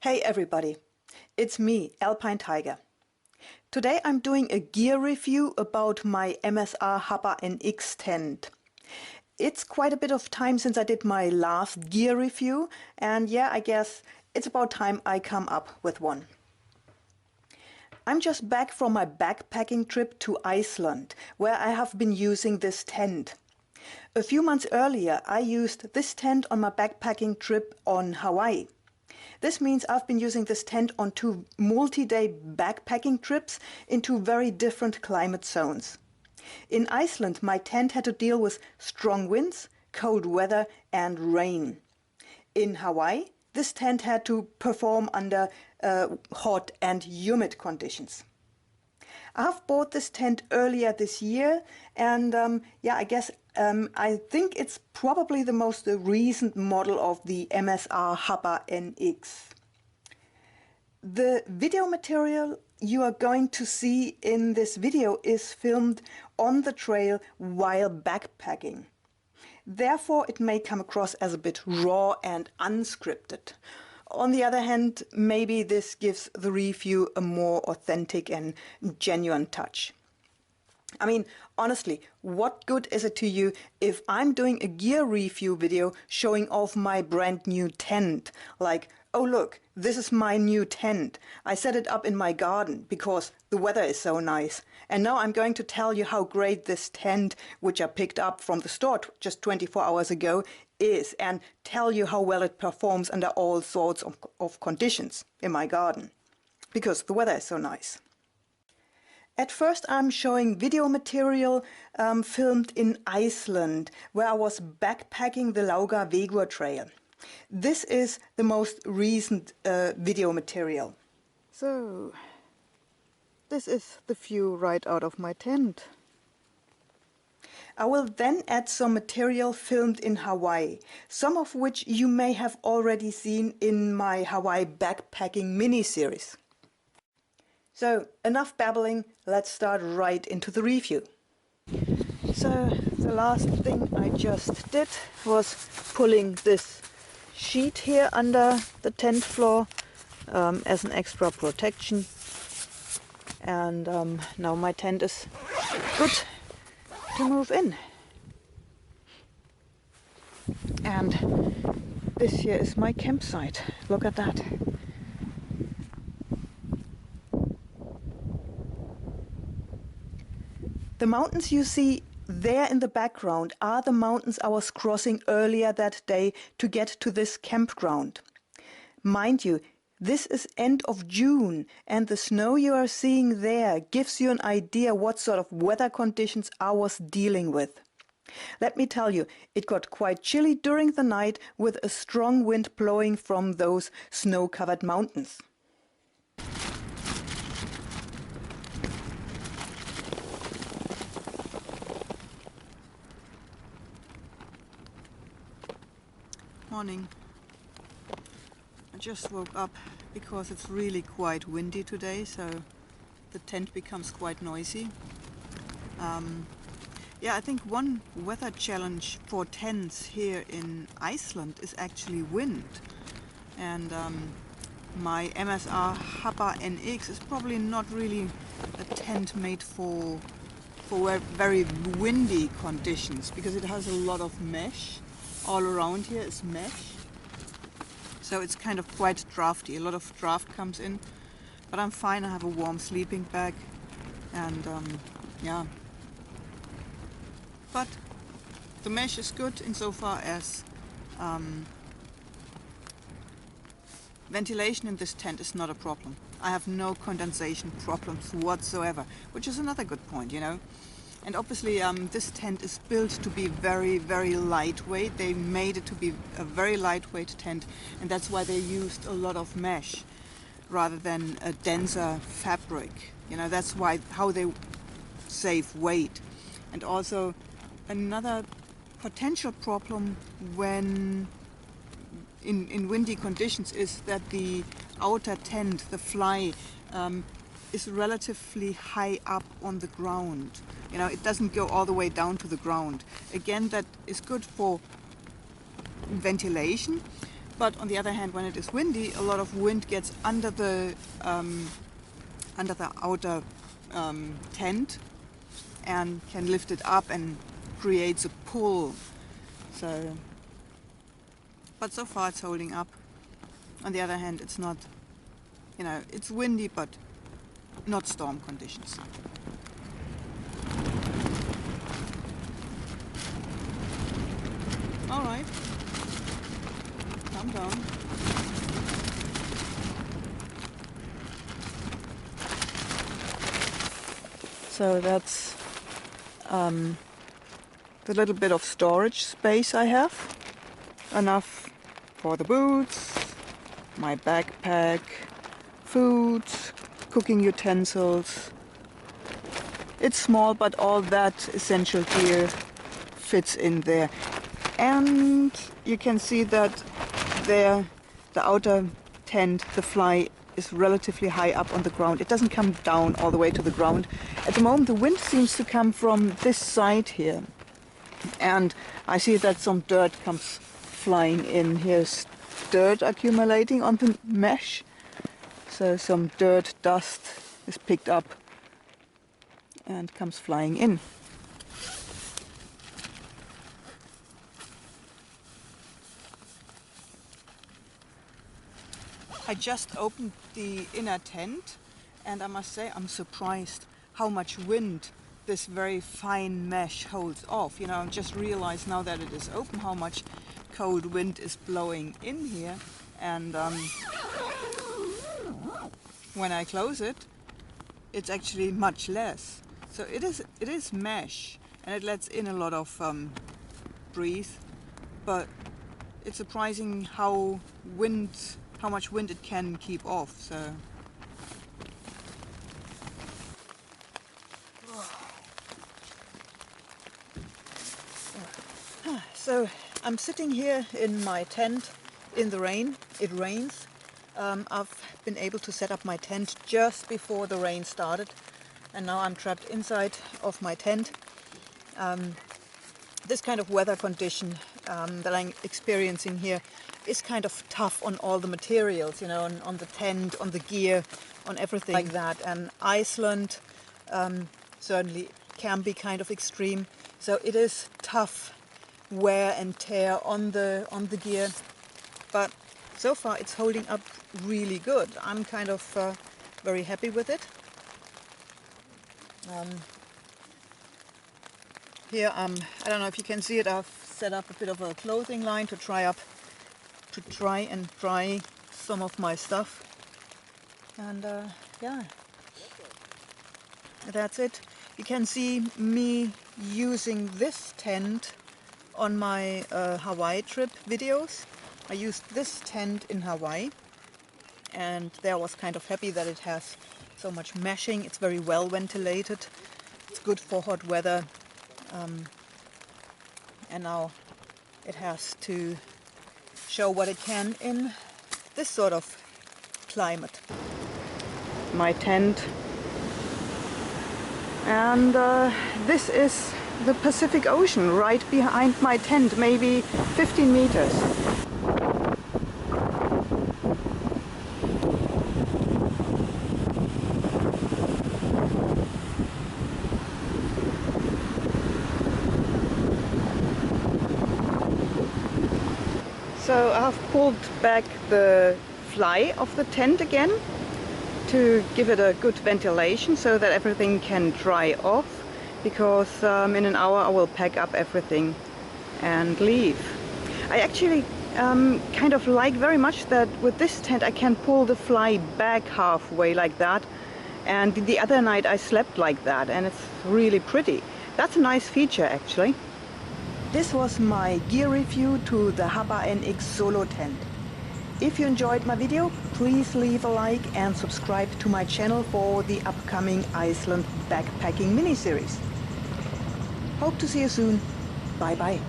Hey everybody, it's me, Alpine Tiger. Today I'm doing a gear review about my MSR Hubba NX tent. It's quite a bit of time since I did my last gear review, and yeah, I guess it's about time I come up with one. I'm just back from my backpacking trip to Iceland, where I have been using this tent. A few months earlier I used this tent on my backpacking trip on Hawaii. This means I've been using this tent on two multi-day backpacking trips into very different climate zones. In Iceland, my tent had to deal with strong winds, cold weather and rain. In Hawaii, this tent had to perform under hot and humid conditions. I've bought this tent earlier this year, and I think it's probably the most recent model of the MSR Hubba NX. The video material you are going to see in this video is filmed on the trail while backpacking. Therefore, it may come across as a bit raw and unscripted. On the other hand, maybe this gives the review a more authentic and genuine touch. I mean, honestly, what good is it to you if I'm doing a gear review video showing off my brand new tent? Like, oh look, this is my new tent. I set it up in my garden because the weather is so nice. And now I'm going to tell you how great this tent, which I picked up from the store just 24 hours ago, is, and tell you how well it performs under all sorts of conditions in my garden, because the weather is so nice. At first I'm showing video material filmed in Iceland, where I was backpacking the Laugavegur trail. This is the most recent video material. So, this is the view right out of my tent. I will then add some material filmed in Hawaii, some of which you may have already seen in my Hawaii backpacking mini-series. So, enough babbling, let's start right into the review. So, the last thing I just did was pulling this sheet here under the tent floor as an extra protection. And now my tent is good to move in. And this here is my campsite. Look at that. The mountains you see there in the background are the mountains I was crossing earlier that day to get to this campground. Mind you, this is end of June, and the snow you are seeing there gives you an idea what sort of weather conditions I was dealing with. Let me tell you, it got quite chilly during the night with a strong wind blowing from those snow-covered mountains. Morning. I just woke up because it's really quite windy today, so the tent becomes quite noisy. I think one weather challenge for tents here in Iceland is actually wind. And my MSR Hubba NX is probably not really a tent made for very windy conditions, because it has a lot of mesh. All around here is mesh. So it's kind of quite drafty, a lot of draft comes in, but I'm fine. I have a warm sleeping bag, and but the mesh is good insofar as ventilation in this tent is not a problem. I have no condensation problems whatsoever, which is another good point, you know. And obviously this tent is built to be very, very lightweight. They made it to be a very lightweight tent, and that's why they used a lot of mesh rather than a denser fabric. You know, that's how they save weight. And also another potential problem when in windy conditions is that the outer tent, the fly, is relatively high up on the ground. You know, it doesn't go all the way down to the ground. Again, that is good for ventilation, But on the other hand, when it is windy, a lot of wind gets under the outer tent and can lift it up and creates a pull. So, but so far it's holding up. On the other hand, it's not, you know, it's windy, but not storm conditions. All right, calm down. So that's the little bit of storage space I have. Enough for the boots, my backpack, food, cooking utensils. It's small, but all that essential gear fits in there. And you can see that there, the outer tent, the fly, is relatively high up on the ground. It doesn't come down all the way to the ground. At the moment the wind seems to come from this side here. And I see that some dirt comes flying in. Here's dirt accumulating on the mesh. So some dirt, dust is picked up and comes flying in. I just opened the inner tent and I must say I'm surprised how much wind this very fine mesh holds off. You know, I just realized now that it is open how much cold wind is blowing in here, and when I close it, it's actually much less. So it is mesh and it lets in a lot of breeze, but it's surprising how much wind it can keep off. So I'm sitting here in my tent in the rain. It rains. I've been able to set up my tent just before the rain started, and now I'm trapped inside of my tent. This kind of weather condition that I'm experiencing here is kind of tough on all the materials, you know, on the tent, on the gear, on everything like that. And Iceland certainly can be kind of extreme, so it is tough wear and tear on the gear. But so far it's holding up really good. I'm kind of very happy with it. Here I don't know if you can see it, I've set up a bit of a clothing line to try and dry some of my stuff. And yeah, that's it. You can see me using this tent on my Hawaii trip videos. I used this tent in Hawaii, and there I was kind of happy that it has so much meshing. It's very well ventilated. It's good for hot weather. And now it has to show what it can in this sort of climate. My tent. And this is the Pacific Ocean right behind my tent, maybe 15 meters. So I've pulled back the fly of the tent again to give it a good ventilation so that everything can dry off, because in an hour I will pack up everything and leave. I actually kind of like very much that with this tent I can pull the fly back halfway like that, and the other night I slept like that, and it's really pretty. That's a nice feature actually. This was my gear review to the Hubba NX Solo tent. If you enjoyed my video, please leave a like and subscribe to my channel for the upcoming Iceland backpacking mini-series. Hope to see you soon. Bye bye.